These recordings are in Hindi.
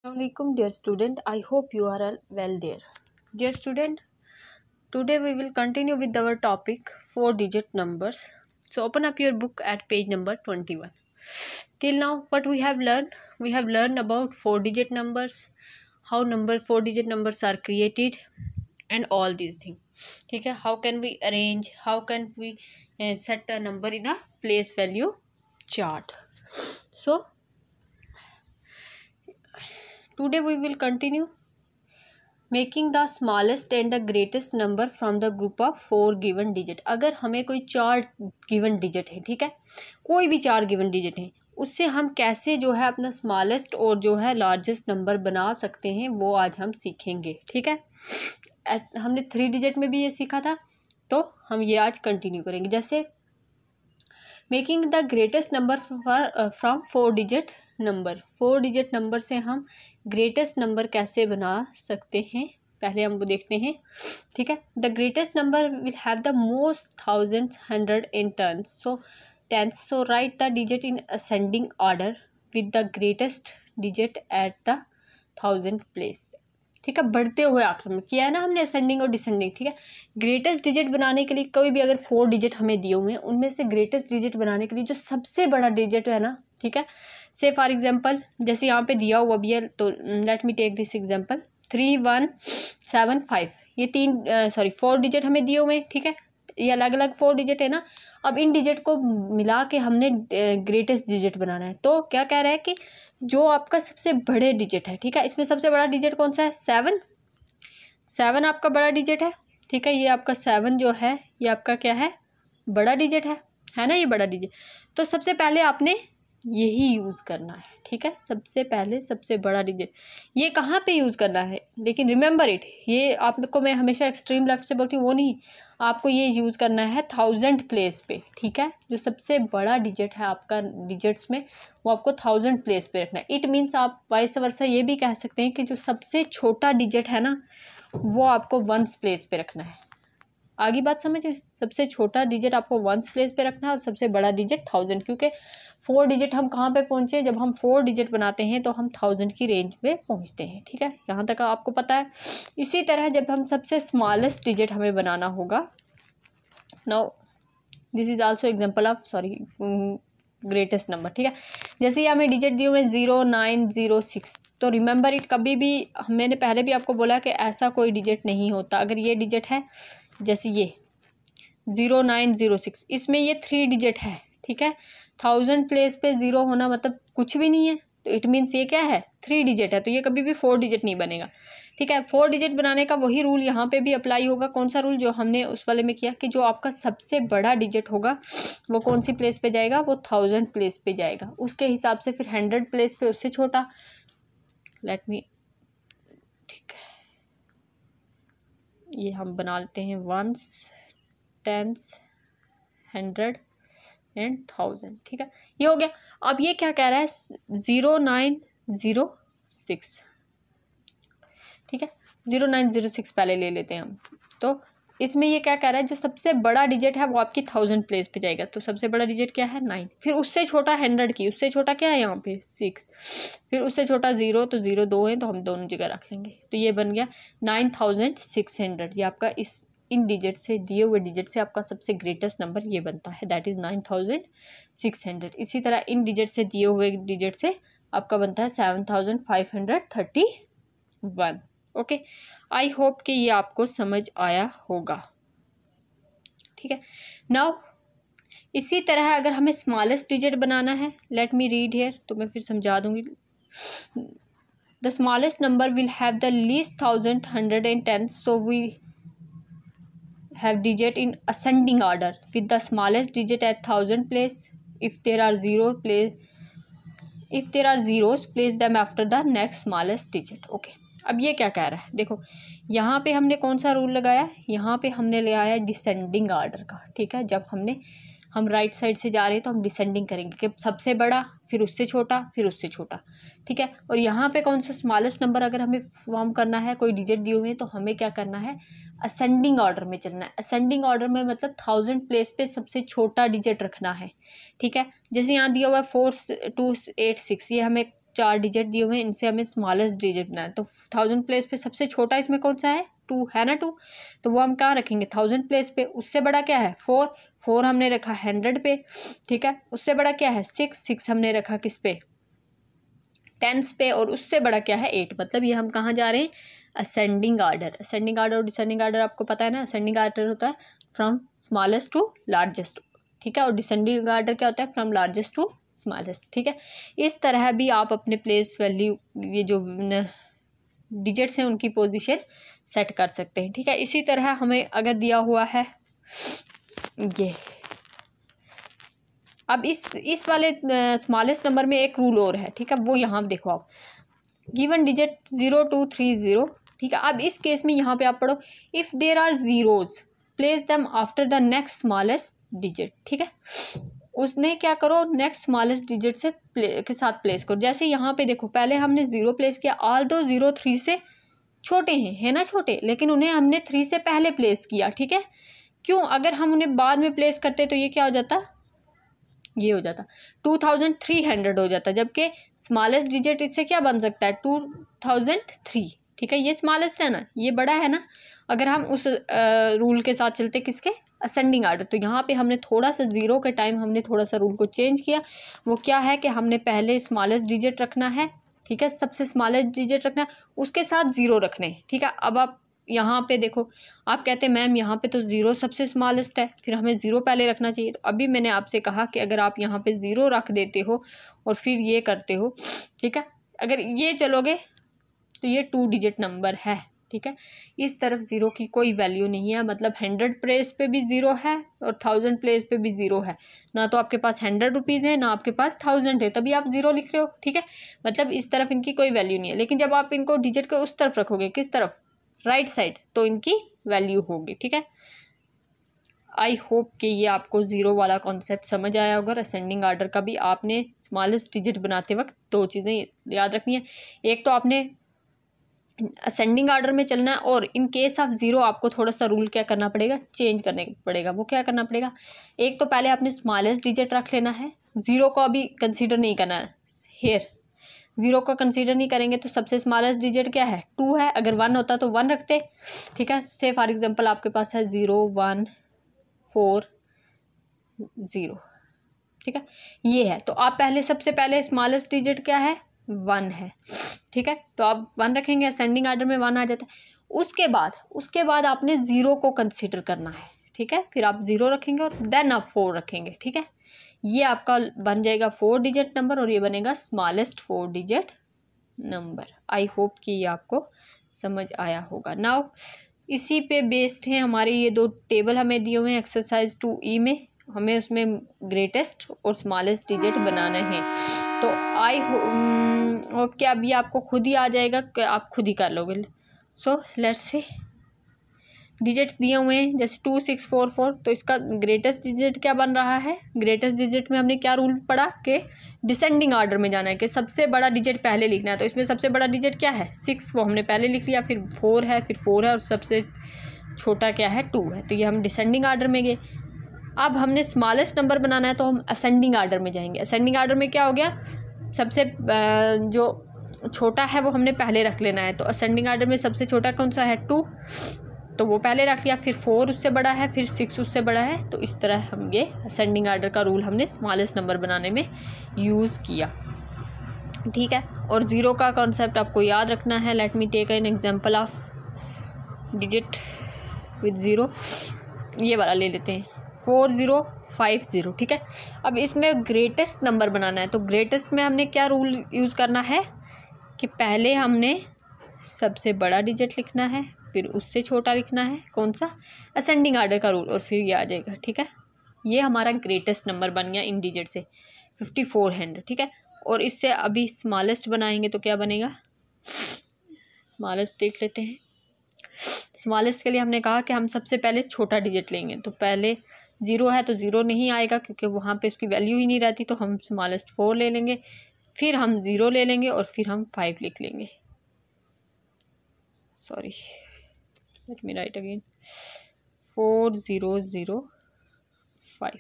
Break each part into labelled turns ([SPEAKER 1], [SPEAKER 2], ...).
[SPEAKER 1] Assalamualaikum dear student, I hope you are all well there. Dear student, today we will continue with our topic 4-digit numbers. So open up your book at page number 21. Till now what we have learned? We have learned about 4-digit numbers, how 4-digit numbers are created and all these things. ठीक है, how can we arrange, how can we set a number in a place value chart. So today we will continue making the smallest and the greatest number from the group of 4 given digit. अगर हमें कोई 4 गिवन डिजिट है, ठीक है, कोई भी 4 गिवन डिजिट है, उससे हम कैसे जो है अपना स्मॉलेस्ट और जो है लार्जेस्ट नंबर बना सकते हैं वो आज हम सीखेंगे। ठीक है, हमने 3 डिजिट में भी ये सीखा था, तो हम ये आज कंटिन्यू करेंगे। जैसे making the greatest number from 4 digit number, 4 digit number से हम ग्रेटेस्ट नंबर कैसे बना सकते हैं, पहले हम वो देखते हैं। ठीक है, the greatest number will have the most thousands, hundred and tens, so tens, so write the digit in ascending order with the greatest digit at the 1000 place. ठीक है, बढ़ते हुए आक्रमण किया है ना हमने, असेंडिंग और डिसेंडिंग। ठीक है, ग्रेटेस्ट डिजिट बनाने के लिए कोई भी अगर 4 डिजिट हमें दिए हुए हैं, उनमें से ग्रेटेस्ट डिजिट बनाने के लिए जो सबसे बड़ा डिजिट है ना, ठीक है, से फॉर एग्जांपल जैसे यहाँ पे दिया हुआ भी है, तो let me take this example 3175, ये 4 डिजिट हमें दिए हुए हैं। ठीक है, ये अलग अलग 4 डिजिट है ना। अब इन डिजिट को मिला के हमने ग्रेटेस्ट डिजिट बनाना है, तो क्या कह रहा है कि जो आपका सबसे बड़े डिजिट है, ठीक है, इसमें सबसे बड़ा डिजिट कौन सा है? 7 आपका बड़ा डिजिट है। ठीक है, ये आपका 7 जो है ये आपका क्या है? बड़ा डिजिट है ना, ये बड़ा डिजिट। तो सबसे पहले आपने यही यूज़ करना है। ठीक है, सबसे पहले सबसे बड़ा डिजिट ये कहाँ पे यूज़ करना है, लेकिन रिमेंबर इट, ये आपको मैं हमेशा एक्सट्रीम लेफ्ट से बोलती हूँ वो नहीं, आपको ये यूज़ करना है 1000 प्लेस पे। ठीक है, जो सबसे बड़ा डिजिट है आपका डिजिट्स में, वो आपको 1000 प्लेस पे रखना है। इट मीन्स आप वाइस वर्सा ये भी कह सकते हैं कि जो सबसे छोटा डिजिट है ना, वो आपको 1s प्लेस पे रखना है। आगे बात समझ में, सबसे छोटा डिजिट आपको 1s प्लेस पे रखना है और सबसे बड़ा डिजिट 1000, क्योंकि 4 डिजिट हम कहाँ पे पहुँचे, जब हम 4 डिजिट बनाते हैं तो हम 1000 की रेंज में पहुँचते हैं। ठीक है, यहाँ तक आपको पता है। इसी तरह जब हम सबसे स्मॉलेस्ट डिजिट हमें बनाना होगा, now this is also example of greatest number. ठीक है, जैसे ये हमें डिजिट दिए हुए 0906, तो रिमेंबर इट, कभी भी मैंने पहले भी आपको बोला कि ऐसा कोई डिजिट नहीं होता। अगर ये डिजिट है जैसे ये 0906, इसमें ये 3 डिजिट है। ठीक है, 1000 प्लेस पे 0 होना मतलब कुछ भी नहीं है, तो इट मीन्स ये क्या है? 3 डिजिट है, तो ये कभी भी 4 डिजिट नहीं बनेगा। ठीक है, 4 डिजिट बनाने का वही रूल यहाँ पे भी अप्लाई होगा। कौन सा रूल? जो हमने उस वाले में किया कि जो आपका सबसे बड़ा डिजिट होगा वो कौन सी प्लेस पे जाएगा? वो 1000 प्लेस पे जाएगा। उसके हिसाब से फिर 100 प्लेस पे उससे छोटा, लेट मी, ठीक है, ये हम बना लेते हैं 1s, 10s, 100 एंड 1000। ठीक है, ये हो गया। अब ये क्या कह रहा है? 0906। ठीक है, 0906 पहले ले लेते हैं हम। तो इसमें ये क्या कह रहा है? जो सबसे बड़ा डिजिट है वो आपकी 1000 प्लेस पे जाएगा, तो सबसे बड़ा डिजिट क्या है? 9। फिर उससे छोटा 100 की, उससे छोटा क्या है यहाँ पे? 6। फिर उससे छोटा 0, तो 0 2 है, तो हम दोनों जगह रख लेंगे, तो ये बन गया 9600। ये आपका इन डिजिट से, दिए हुए डिजिट से आपका सबसे ग्रेटेस्ट नंबर ये बनता है, दैट इज़ 9600। इसी तरह इन डिजिट से, दिए हुए डिजिट से आपका बनता है 7531। ओके, आई होप कि ये आपको समझ आया होगा। ठीक है, नाउ इसी तरह अगर हमें स्मॉलेस्ट डिजिट बनाना है, लेट मी रीड हियर, तो मैं फिर समझा दूंगी। The smallest number will have the least 1000, 100 एंड 10, so we have digit in ascending order with the smallest digit at 1000 place. If there are zeros, place them after the next smallest digit. Okay, अब ये क्या कह रहा है? देखो यहाँ पे हमने कौन सा रूल लगाया? यहाँ पे हमने लगाया डिसेंडिंग ऑर्डर का। ठीक है, जब हम राइट साइड से जा रहे हैं तो हम डिसेंडिंग करेंगे कि सबसे बड़ा, फिर उससे छोटा, फिर उससे छोटा। ठीक है, और यहाँ पे कौन सा स्मॉलेस्ट नंबर अगर हमें फॉर्म करना है, कोई डिजिट दिए हुए हैं, तो हमें क्या करना है? असेंडिंग ऑर्डर में चलना है। असेंडिंग ऑर्डर में मतलब 1000 प्लेस पे सबसे छोटा डिजिट रखना है। ठीक है, जैसे यहाँ दिया हुआ है 4286, ये हमें 4 डिजिट दिए हुए हैं, इनसे हमें स्मॉलेस्ट डिजिट बनाना है। तो 1000 प्लेस पे सबसे छोटा इसमें कौन सा है? 2 है ना, 2। तो वो हम कहाँ रखेंगे? 1000 प्लेस पे। उससे बड़ा क्या है? 4 हमने रखा 100 पे, ठीक है। उससे बड़ा क्या है? 6 हमने रखा किस पे? 10s पे। और उससे बड़ा क्या है? 8। मतलब ये हम कहाँ जा रहे हैं? Ascending order. असेंडिंग आर्डर और डिसेंडिंग आर्डर आपको पता है ना। असेंडिंग आर्डर होता है फ्रॉम स्मॉलेस्ट टू लार्जेस्ट, ठीक है। और डिसेंडिंग आर्डर क्या होता है? फ्रॉम लार्जेस्ट टू स्मॉलेस्ट, ठीक है। इस तरह भी आप अपने प्लेस वैल्यू, ये जो डिजिट्स हैं उनकी पोजीशन सेट कर सकते हैं, ठीक है। इसी तरह हमें अगर दिया हुआ है ये, अब इस वाले स्मॉलेस्ट नंबर में एक रूल और है, ठीक है। वो यहाँ देखो आप, गिवन डिजिट 0 2 3 0, ठीक है। अब इस केस में यहाँ पे आप पढ़ो, if there are zeros place them after the next smallest digit, ठीक है। उसने क्या करो? नेक्स्ट स्मॉलेस्ट डिजिट से के साथ प्लेस करो। जैसे यहाँ पे देखो, पहले हमने 0 प्लेस किया, ऑल दो 0 3 से छोटे हैं, है ना छोटे, लेकिन उन्हें हमने 3 से पहले प्लेस किया, ठीक है। क्यों? अगर हम उन्हें बाद में प्लेस करते तो ये क्या हो जाता? ये हो जाता 2300 हो जाता, जबकि स्मॉलेस्ट डिजिट इससे क्या बन सकता है? 2003, ठीक है। ये स्मॉलेस्ट है ना, ये बड़ा है ना। अगर हम उस रूल के साथ चलते, किसके? Ascending order. तो यहाँ पे हमने थोड़ा सा 0 के टाइम हमने थोड़ा सा रूल को चेंज किया। वो क्या है कि हमने पहले स्मॉलेस्ट डिजिट रखना है, ठीक है, सबसे स्मॉलेस्ट डिजिट रखना है, उसके साथ 0 रखने हैं, ठीक है। अब आप यहाँ पे देखो, आप कहते हैं मैम यहाँ पे तो 0 सबसे स्मॉलेस्ट है, फिर हमें 0 पहले रखना चाहिए। तो अभी मैंने आपसे कहा कि अगर आप यहाँ पे 0 रख देते हो और फिर ये करते हो, ठीक है, अगर ये चलोगे तो ये 2 डिजिट नंबर है, ठीक है। इस तरफ 0 की कोई वैल्यू नहीं है, मतलब 100 प्लेस पे भी 0 है और 1000 प्लेस पे भी 0 है। ना तो आपके पास 100 रुपीज़ है, ना आपके पास 1000 है, तभी आप 0 लिख रहे हो, ठीक है। मतलब इस तरफ इनकी कोई वैल्यू नहीं है। लेकिन जब आप इनको डिजिट के उस तरफ रखोगे, किस तरफ? राइट साइड, तो इनकी वैल्यू होगी, ठीक है। आई होप कि ये आपको 0 वाला कॉन्सेप्ट समझ आया होगा। असेंडिंग आर्डर का भी आपने स्मॉलेस्ट डिजिट बनाते वक्त 2 चीज़ें याद रखनी है। एक तो आपने असेंडिंग आर्डर में चलना है, और इन केस ऑफ 0 आपको थोड़ा सा रूल क्या करना पड़ेगा? चेंज करने पड़ेगा। वो क्या करना पड़ेगा? एक तो पहले आपने स्मॉलेस्ट डिजिट रख लेना है, 0 को अभी कंसीडर नहीं करना है। हेयर 0 को कंसीडर नहीं करेंगे तो सबसे स्मॉलेस्ट डिजिट क्या है? 2 है। अगर 1 होता तो 1 रखते, ठीक है। से फॉर एग्जांपल आपके पास है 0 1 4 0, ठीक है, ये है। तो आप पहले सबसे पहले स्मॉलेस्ट डिजिट क्या है? 1 है, ठीक है। तो आप 1 रखेंगे, असेंडिंग आर्डर में 1 आ जाता है। उसके बाद आपने 0 को कंसीडर करना है, ठीक है। फिर आप 0 रखेंगे और देन आप 4 रखेंगे, ठीक है। ये आपका बन जाएगा 4 डिजिट नंबर, और ये बनेगा smallest 4 digit number. I hope कि ये आपको समझ आया होगा। नाउ इसी पे बेस्ड है हमारे ये 2 टेबल हमें दिए हुए हैं एक्सरसाइज 2E में। हमें उसमें ग्रेटेस्ट और स्मॉलेस्ट डिजिट बनाना है। तो आई होप कि अभी आपको खुद ही आ जाएगा कि आप खुद ही कर लोगे। सो लेट्स से डिजिट्स दिए हुए हैं, जैसे 2 6 4 4। तो इसका ग्रेटेस्ट डिजिट क्या बन रहा है? ग्रेटेस्ट डिजिट में हमने क्या रूल पढ़ा कि डिसेंडिंग ऑर्डर में जाना है, कि सबसे बड़ा डिजिट पहले लिखना है। तो इसमें सबसे बड़ा डिजिट क्या है? 6, वो हमने पहले लिख लिया। फिर 4 है, फिर 4 है, और सबसे छोटा क्या है? 2 है। तो ये हम डिसेंडिंग ऑर्डर में गए। अब हमने स्मॉलेस्ट नंबर बनाना है, तो हम असेंडिंग ऑर्डर में जाएंगे। असेंडिंग ऑर्डर में क्या हो गया? सबसे जो छोटा है वो हमने पहले रख लेना है। तो असेंडिंग ऑर्डर में सबसे छोटा कौन सा है? 2, तो वो पहले रख लिया। फिर 4 उससे बड़ा है, फिर 6 उससे बड़ा है। तो इस तरह हम ये असेंडिंग ऑर्डर का रूल हमने स्मॉलेस्ट नंबर बनाने में यूज़ किया, ठीक है। और 0 का कॉन्सेप्ट आपको याद रखना है। Let me take an example of digit with 0। ये वाला ले लेते हैं, 4050, ठीक है। अब इसमें ग्रेटेस्ट नंबर बनाना है। तो ग्रेटेस्ट में हमने क्या रूल यूज़ करना है कि पहले हमने सबसे बड़ा डिजिट लिखना है, फिर उससे छोटा लिखना है। कौन सा? असेंडिंग आर्डर का रूल, और फिर ये आ जाएगा, ठीक है। ये हमारा ग्रेटेस्ट नंबर बन गया इन डिजिट से 5400, ठीक है। और इससे अभी स्मॉलेस्ट बनाएंगे तो क्या बनेगा? स्मॉलेस्ट देख लेते हैं। स्मॉलेस्ट के लिए हमने कहा कि हम सबसे पहले छोटा डिजिट लेंगे। तो पहले 0 है तो 0 नहीं आएगा, क्योंकि वहाँ पे उसकी वैल्यू ही नहीं रहती। तो हम स्मॉलेस्ट 4 ले लेंगे, फिर हम 0 ले लेंगे, और फिर हम 5 लिख लेंगे। Sorry, let me right again, 4005।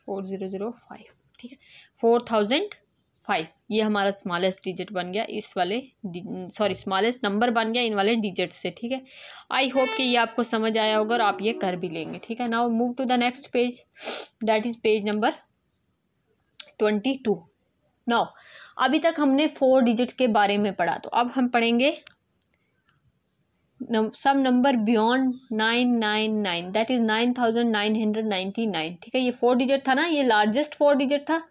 [SPEAKER 1] 4005, ठीक है, 4005 ये हमारा स्मॉलेस्ट डिजिट बन गया इस वाले स्मॉलेस्ट नंबर बन गया इन वाले डिजिट से, ठीक है। आई होप कि ये आपको समझ आया होगा और आप ये कर भी लेंगे, ठीक है। Now move to the next page, that is page number 22। Now अभी तक हमने 4 डिजिट के बारे में पढ़ा, तो अब हम पढ़ेंगे सम नंबर बियॉन्ड 999, दैट इज 9999, ठीक है। ये 4 डिजिट था ना, ये लार्जेस्ट 4 डिजिट था,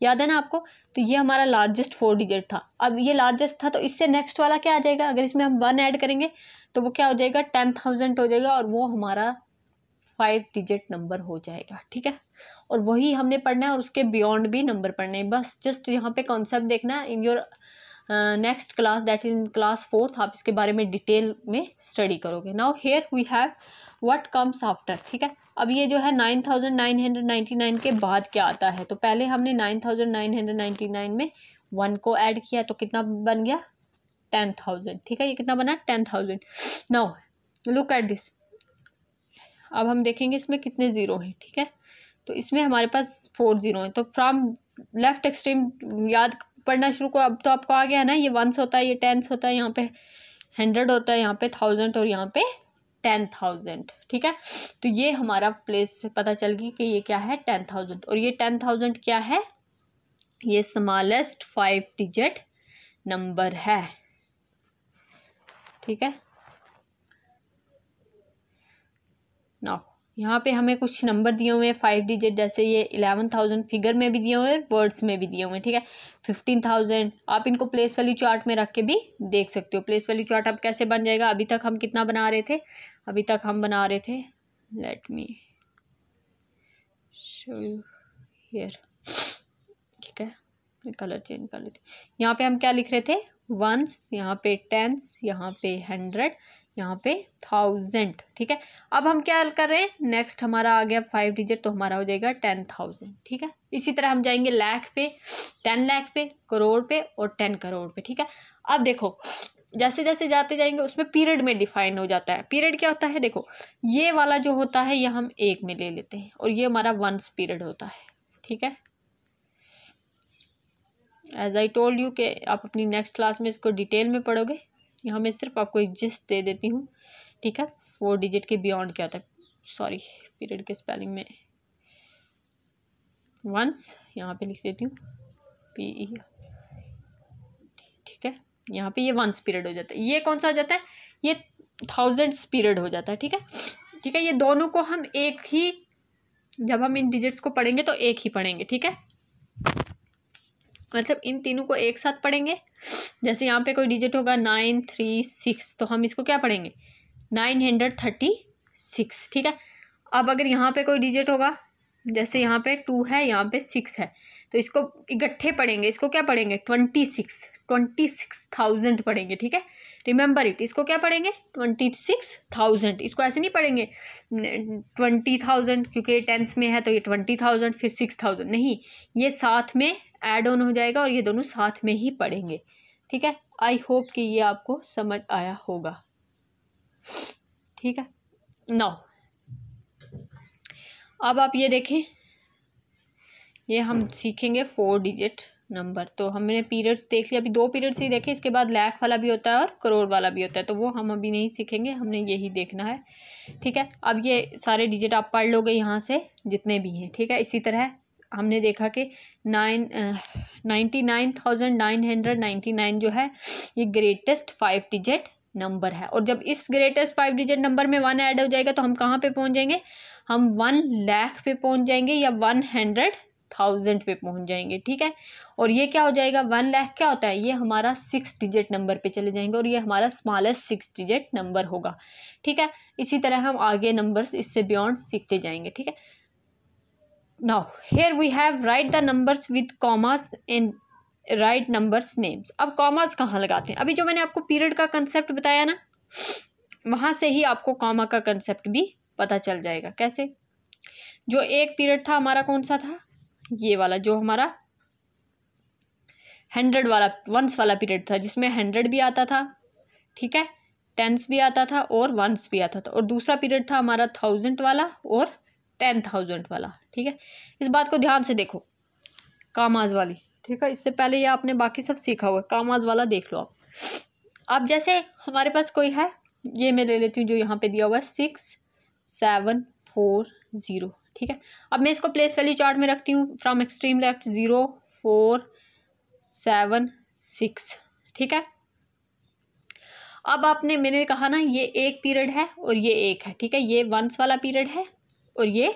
[SPEAKER 1] याद है ना आपको, तो ये हमारा लार्जेस्ट 4 डिजिट था। अब ये लार्जेस्ट था तो इससे नेक्स्ट वाला क्या आ जाएगा, अगर इसमें हम 1 ऐड करेंगे तो वो क्या हो जाएगा, 10,000 हो जाएगा, और वो हमारा 5 डिजिट नंबर हो जाएगा, ठीक है। और वही हमने पढ़ना है और उसके बियॉन्ड भी नंबर पढ़ने हैं, बस जस्ट यहाँ पे कॉन्सेप्ट देखना है। In your next class that is in class 4th आप इसके बारे में डिटेल में स्टडी करोगे। Now here we have what comes after, ठीक है। अब ये जो है 9999 के बाद क्या आता है, तो पहले हमने 9999 में 1 को ऐड किया तो कितना बन गया, 10,000, ठीक है। ये कितना बना, 10,000। नाउ लुक एट दिस, अब हम देखेंगे इसमें कितने ज़ीरो हैं, ठीक है। तो इसमें हमारे पास 4 ज़ीरो हैं, तो फ्रॉम लेफ्ट एक्सट्रीम याद पढ़ना शुरू करो। अब तो आपको आ गया ना, ये 1s होता है, ये 10s होता है, यहाँ पे 100 होता है, यहाँ पे 1000 और यहाँ पे 10,000, ठीक है। तो ये हमारा प्लेस पता चल गई कि ये क्या है, 10,000, और ये 10,000 क्या है, ये स्मॉलेस्ट 5 डिजिट नंबर है, ठीक है। नाउ यहाँ पे हमें कुछ नंबर दिए हुए हैं 5 डिजिट, जैसे ये 11,000 फिगर में भी दिए हुए हैं, वर्ड्स में भी दिए हुए हैं, ठीक है। 15,000 आप इनको प्लेस वैल्यू चार्ट में रख के भी देख सकते हो। प्लेस वैल्यू चार्ट अब कैसे बन जाएगा, अभी तक हम कितना बना रहे थे, अभी तक हम बना रहे थे, let me show you here, ठीक है, कलर चेंज कर लेते। यहाँ पे हम क्या लिख रहे थे, 1s, यहाँ पे 10s, यहाँ पे 100, यहाँ पे 1000, ठीक है। अब हम क्या कर रहे हैं, नेक्स्ट हमारा आ गया 5 डिजिट, तो हमारा हो जाएगा 10,000, ठीक है। इसी तरह हम जाएंगे लाख पे, 10 लाख पे, करोड़ पे और 10 करोड़ पे, ठीक है। अब देखो जैसे जैसे जाते जाएंगे उसमें पीरियड में डिफाइन हो जाता है। पीरियड क्या होता है, देखो ये वाला जो होता है ये हम 1 में ले लेते हैं, और ये हमारा 1s पीरियड होता है, ठीक है। एज आई टोल्ड यू कि आप अपनी नेक्स्ट क्लास में इसको डिटेल में पढ़ोगे, यहाँ मैं सिर्फ आपको एक जिस्ट दे देती हूँ, ठीक है। 4 डिजिट के बियॉन्ड क्या होता है, सॉरी पीरियड के स्पेलिंग में 1s यहाँ पे लिख देती हूँ, PE, ठीक है। यहाँ पे ये 1s पीरियड हो जाता है, ये कौन सा हो जाता है, ये 1000s पीरियड हो जाता है, ठीक है, ठीक है। ये दोनों को हम एक ही, जब हम इन डिजिट्स को पढ़ेंगे तो एक ही पढ़ेंगे, ठीक है, मतलब इन तीनों को एक साथ पढ़ेंगे। जैसे यहाँ पे कोई डिजिट होगा 936, तो हम इसको क्या पढ़ेंगे, 936, ठीक है। अब अगर यहाँ पे कोई डिजिट होगा, जैसे यहाँ पे 2 है, यहाँ पे 6 है, तो इसको इकट्ठे पढ़ेंगे, इसको क्या पढ़ेंगे, 26,000 पढ़ेंगे, ठीक है। रिमेंबर इट, इसको क्या पढ़ेंगे, 26,000, इसको ऐसे नहीं पढ़ेंगे 20,000, क्योंकि ये टेंस में है तो ये 20,000 फिर 6,000 नहीं, ये साथ में ऐड ऑन हो जाएगा और ये दोनों साथ में ही पढ़ेंगे, ठीक है। आई होप कि ये आपको समझ आया होगा, ठीक है। नाउ अब आप ये देखें, ये हम सीखेंगे 4 डिजिट नंबर। तो हमने पीरियड्स देख लिया, अभी 2 पीरियड्स ही देखे, इसके बाद लाख वाला भी होता है और करोड़ वाला भी होता है, तो वो हम अभी नहीं सीखेंगे, हमने यही देखना है, ठीक है। अब ये सारे डिजिट आप पढ़ लोगे यहाँ से जितने भी हैं, ठीक है। इसी तरह हमने देखा कि 99,999 जो है ये ग्रेटेस्ट 5 डिजिट नंबर है, और जब इस ग्रेटेस्ट 5 डिजिट नंबर में 1 ऐड हो जाएगा तो हम कहाँ पे पहुँच जाएंगे, हम 1 लाख पे पहुँच जाएंगे या 100,000 पे पहुँच जाएंगे, ठीक है। और ये क्या हो जाएगा, 1 लाख क्या होता है, ये हमारा 6 डिजिट नंबर पे चले जाएंगे और ये हमारा स्मॉलेस्ट 6 डिजिट नंबर होगा, ठीक है। इसी तरह हम आगे नंबर्स इससे बियॉन्ड सीखते जाएंगे, ठीक है। Now here we have write the numbers with commas in write numbers names. अब कॉमास कहाँ लगाते हैं, अभी जो मैंने आपको पीरियड का कंसेप्ट बताया ना, वहाँ से ही आपको कॉमा का कंसेप्ट भी पता चल जाएगा। कैसे, जो एक पीरियड था हमारा कौन सा था, ये वाला जो हमारा 100 वाला 1s वाला पीरियड था, जिसमें 100 भी आता था, ठीक है, 10s भी आता था और 1s भी आता था, और दूसरा पीरियड था हमारा 1000 वाला और 10,000 वाला, ठीक है। इस बात को ध्यान से देखो, कामाज वाली, ठीक है। इससे पहले ये आपने बाकी सब सीखा हुआ है, कामाज वाला देख लो आप। अब जैसे हमारे पास कोई है, ये मैं ले लेती हूँ जो यहाँ पे दिया हुआ है 6740, ठीक है। अब मैं इसको प्लेस वैल्यू चार्ट में रखती हूँ, फ्रॉम एक्सट्रीम लेफ्ट 0476, ठीक है। अब मैंने कहा ना ये एक पीरियड है और ये एक है, ठीक है। ये वंस वाला पीरियड है और ये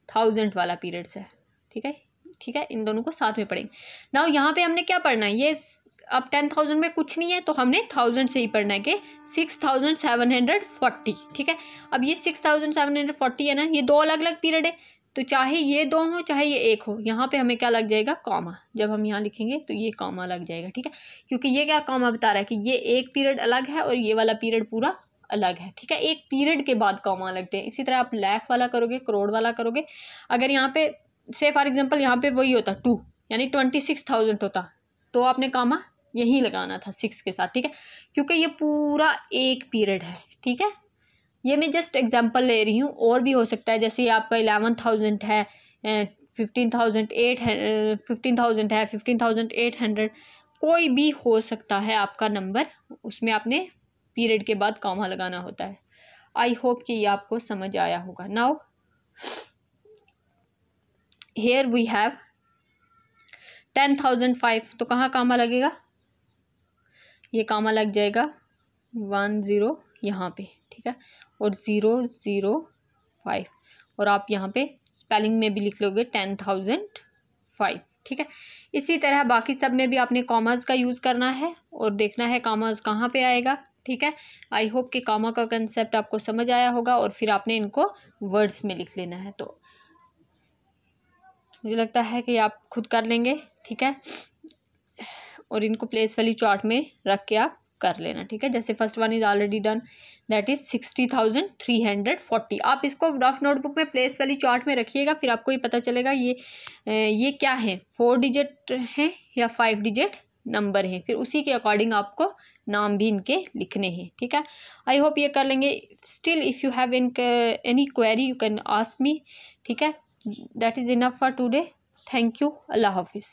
[SPEAKER 1] 1000 वाला पीरियड्स है, ठीक है, ठीक है। इन दोनों को साथ में पढ़ेंगे। नाउ यहाँ पे हमने क्या पढ़ना है, ये अब 10,000 में कुछ नहीं है तो हमने 1000 से ही पढ़ना है कि 6740, ठीक है। अब ये 6740 है ना, ये दो अलग अलग पीरियड है, तो चाहे ये दो हो चाहे ये एक हो, यहाँ पे हमें क्या लग जाएगा, कॉमा। जब हम यहाँ लिखेंगे तो ये कॉमा लग जाएगा, ठीक है। क्योंकि ये क्या कॉमा बता रहा है कि ये एक पीरियड अलग है और ये वाला पीरियड पूरा अलग है, ठीक है। एक पीरियड के बाद कॉमा लगते हैं। इसी तरह आप लाख वाला करोगे, करोड़ वाला करोगे, अगर यहाँ पे से फॉर एग्जांपल यहाँ पे वही होता 2 यानी 26,000 होता, तो आपने कॉमा यही लगाना था 6 के साथ, ठीक है। क्योंकि ये पूरा एक पीरियड है, ठीक है। ये मैं जस्ट एग्जांपल ले रही हूँ, और भी हो सकता है। जैसे आपका 11,000 है, 15,000 है, 15,800, कोई भी हो सकता है आपका नंबर, उसमें आपने पीरियड के बाद कॉमा लगाना होता है। आई होप कि ये आपको समझ आया होगा। नाउ हेयर वी हैव 10,005, तो कहाँ कॉमा लगेगा, ये कॉमा लग जाएगा 10 यहाँ पे, ठीक है, और 005, और आप यहाँ पे स्पेलिंग में भी लिख लोगे 10,005, ठीक है। इसी तरह बाकी सब में भी आपने कॉमास का यूज़ करना है और देखना है कॉमास कहाँ पे आएगा, ठीक है। आई होप कि कॉमा का कंसेप्ट आपको समझ आया होगा, और फिर आपने इनको वर्ड्स में लिख लेना है। तो मुझे लगता है कि आप खुद कर लेंगे, ठीक है, और इनको प्लेस वैल्यू चार्ट में रख के आप कर लेना, ठीक है। जैसे first one is already done, that is 60,340। आप इसको रफ नोटबुक में प्लेस वैल्यू चार्ट में रखिएगा, फिर आपको ये पता चलेगा ये क्या है, 4 डिजिट हैं या 5 डिजिट नंबर हैं। फिर उसी के अकॉर्डिंग आपको नाम भी इनके लिखने हैं, ठीक है। आई होप ये कर लेंगे। Still if you have any query you can ask me, ठीक है। That is enough for today. Thank you. अल्लाह हाफिज़।